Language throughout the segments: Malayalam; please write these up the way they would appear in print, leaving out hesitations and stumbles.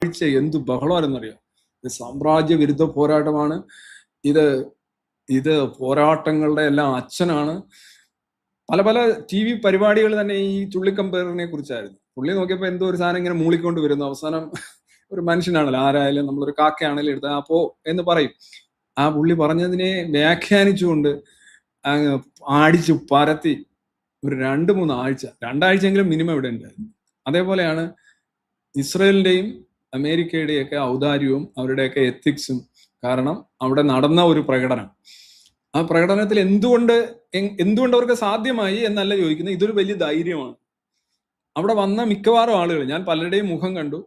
എന്ത് ബഹളമായിരുന്നറിയാം. ഇത് സാമ്രാജ്യ വിരുദ്ധ പോരാട്ടമാണ്. ഇത് ഇത് പോരാട്ടങ്ങളുടെ എല്ലാം അച്ഛനാണ്. പല പല TV പരിപാടികൾ തന്നെ ഈ ചുള്ളിക്കമ്പേറിനെ കുറിച്ചായിരുന്നു. പുള്ളി നോക്കിയപ്പോൾ എന്തോ ഒരു സാധനം ഇങ്ങനെ മൂളിക്കൊണ്ട് വരുന്നു. അവസാനം ഒരു മനുഷ്യനാണല്ലോ, ആരായാലും നമ്മളൊരു കാക്കയാണെങ്കിലും എടുത്ത അപ്പോ എന്ന് പറയും. ആ പുള്ളി പറഞ്ഞതിനെ വ്യാഖ്യാനിച്ചുകൊണ്ട് അങ്ങ് ആടിച്ചു പരത്തി ഒരു 2-3 ആഴ്ച, 2 ആഴ്ചയെങ്കിലും മിനിമം ഇവിടെ ഉണ്ടായിരുന്നു. അതേപോലെയാണ് ഇസ്രയേലിന്റെയും അമേരിക്കയുടെയും ഒക്കെ ഔദാര്യവും അവരുടെയൊക്കെ എത്തിക്സും. കാരണം അവിടെ നടന്ന ഒരു പ്രകടനം, ആ പ്രകടനത്തിൽ എന്തുകൊണ്ട് അവർക്ക് സാധ്യമായി എന്നല്ല ചോദിക്കുന്നത്, ഇതൊരു വലിയ ധൈര്യമാണ്. അവിടെ വന്ന മിക്കവാറും ആളുകൾ, ഞാൻ പലരുടെയും മുഖം കണ്ടു,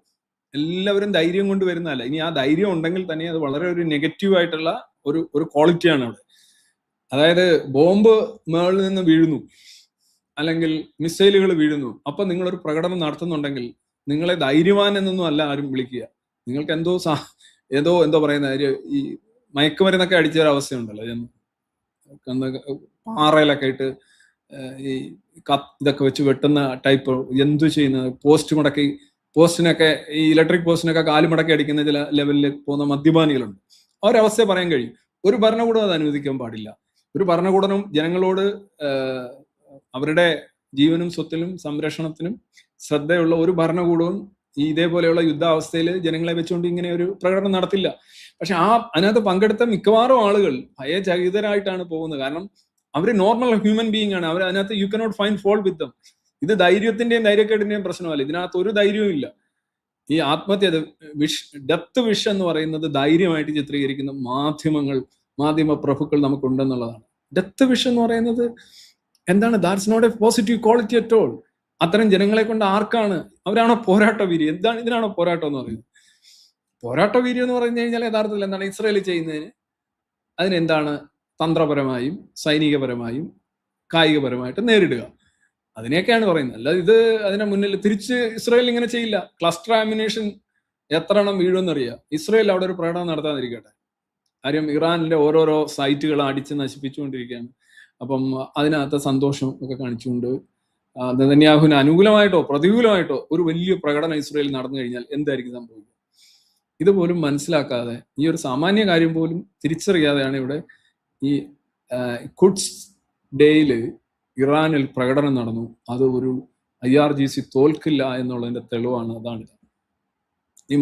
എല്ലാവരും ധൈര്യം കൊണ്ട് വരുന്നതല്ല. ഇനി ആ ധൈര്യം ഉണ്ടെങ്കിൽ തന്നെ അത് വളരെ ഒരു നെഗറ്റീവ് ആയിട്ടുള്ള ഒരു ക്വാളിറ്റിയാണ് അവിടെ. അതായത് ബോംബ് മേളിൽ നിന്ന് വീഴുന്നു, അല്ലെങ്കിൽ മിസൈലുകൾ വീഴുന്നു, അപ്പൊ നിങ്ങളൊരു പ്രകടനം നടത്തുന്നുണ്ടെങ്കിൽ നിങ്ങളെ ധൈര്യവാൻ എന്നൊന്നും അല്ല ആരും വിളിക്കുക. നിങ്ങൾക്ക് എന്തോ പറയുന്ന ഈ മയക്കുമരുന്നൊക്കെ അടിച്ച ഒരു അവസ്ഥയുണ്ടല്ലോ, പാറയിലൊക്കെ ഇട്ട് ഈ ഇതൊക്കെ വെച്ച് വെട്ടുന്ന ടൈപ്പ്, എന്തു ചെയ്യുന്നത്, പോസ്റ്റിനൊക്കെ ഈ ഇലക്ട്രിക് പോസ്റ്റിനൊക്കെ കാല് മടക്കി അടിക്കുന്ന ചില ലെവലിൽ പോകുന്ന മദ്യപാനികളുണ്ട്. അവരവസ്ഥയെ പറയാൻ കഴിയും. ഒരു ഭരണകൂടം അത് അനുവദിക്കാൻ പാടില്ല. ഒരു ഭരണകൂടവും ജനങ്ങളോട് അവരുടെ ജീവനും സ്വത്തിനും സംരക്ഷണത്തിനും ശ്രദ്ധയുള്ള ഒരു ഭരണകൂടവും ഈ ഇതേപോലെയുള്ള യുദ്ധാവസ്ഥയിൽ ജനങ്ങളെ വെച്ചുകൊണ്ട് ഇങ്ങനെ ഒരു പ്രകടനം നടത്തില്ല. പക്ഷെ അതിനകത്ത് പങ്കെടുത്ത മിക്കവാറും ആളുകൾ ഭയചകിതരായിട്ടാണ് പോകുന്നത്. കാരണം അവർ നോർമൽ ഹ്യൂമൻ ബീയിങ് ആണ്. അവർ അതിനകത്ത് യു കനോട്ട് ഫൈൻഡ് ഫോൾട്ട് വിത്ത് ദം. ഇത് ധൈര്യത്തിന്റെയും ധൈര്യക്കേടിന്റെയും പ്രശ്നമല്ല. ഇതിനകത്ത് ഒരു ധൈര്യവും ഇല്ല. ഈ ആത്മഹത്യ, ഡെത്ത് വിഷ് എന്ന് പറയുന്നത് ധൈര്യമായിട്ട് ചിത്രീകരിക്കുന്ന മാധ്യമ പ്രഭുക്കൾ നമുക്കുണ്ടെന്നുള്ളതാണ്. ഡെത്ത് വിഷ് എന്ന് പറയുന്നത് എന്താണ്? That's not a positive quality at all. അത്തരം ജനങ്ങളെ കൊണ്ട് ആർക്കാണ്? അവരാണോ പോരാട്ട വീര്യം? ഇതിനാണോ പോരാട്ടം എന്ന് പറയുന്നത്? പോരാട്ട വീര്യം എന്ന് പറഞ്ഞു കഴിഞ്ഞാൽ യഥാർത്ഥത്തിൽ എന്താണ് ഇസ്രയേൽ ചെയ്യുന്നതിന്? അതിനെന്താണ്? തന്ത്രപരമായും സൈനികപരമായും കായികപരമായിട്ട് നേരിടുക, അതിനെയൊക്കെയാണ് പറയുന്നത്. അല്ലാതെ അതിനെ മുന്നിൽ തിരിച്ച് ഇസ്രയേൽ ഇങ്ങനെ ചെയ്യില്ല. ക്ലസ്റ്റർ ആമിനേഷൻ എത്ര എണ്ണം വീഴുമെന്നറിയാം. ഇസ്രയേൽ അവിടെ ഒരു പ്രകടനം നടത്താതിരിക്കട്ടെ. കാര്യം ഇറാനിലെ ഓരോരോ സൈറ്റുകൾ അടിച്ച് നശിപ്പിച്ചുകൊണ്ടിരിക്കുകയാണ്. അപ്പം അതിനകത്ത് സന്തോഷം ഒക്കെ കാണിച്ചുകൊണ്ട് നെതന്യാഹുവിന് അനുകൂലമായിട്ടോ പ്രതികൂലമായിട്ടോ ഒരു വലിയ പ്രകടനം ഇസ്രയേൽ നടന്നു കഴിഞ്ഞാൽ എന്തായിരിക്കും സംഭവിക്കുക? ഇതുപോലും മനസ്സിലാക്കാതെ, ഈ ഒരു സാമാന്യ കാര്യം പോലും തിരിച്ചറിയാതെയാണ് ഇവിടെ ഈ ഖുദ്സ് ഡേയില് ഇറാനിൽ പ്രകടനം നടന്നു. അത് ഒരു IRGC തോൽക്കില്ല എന്നുള്ളതിന്റെ തെളിവാണ്. അതാണ്.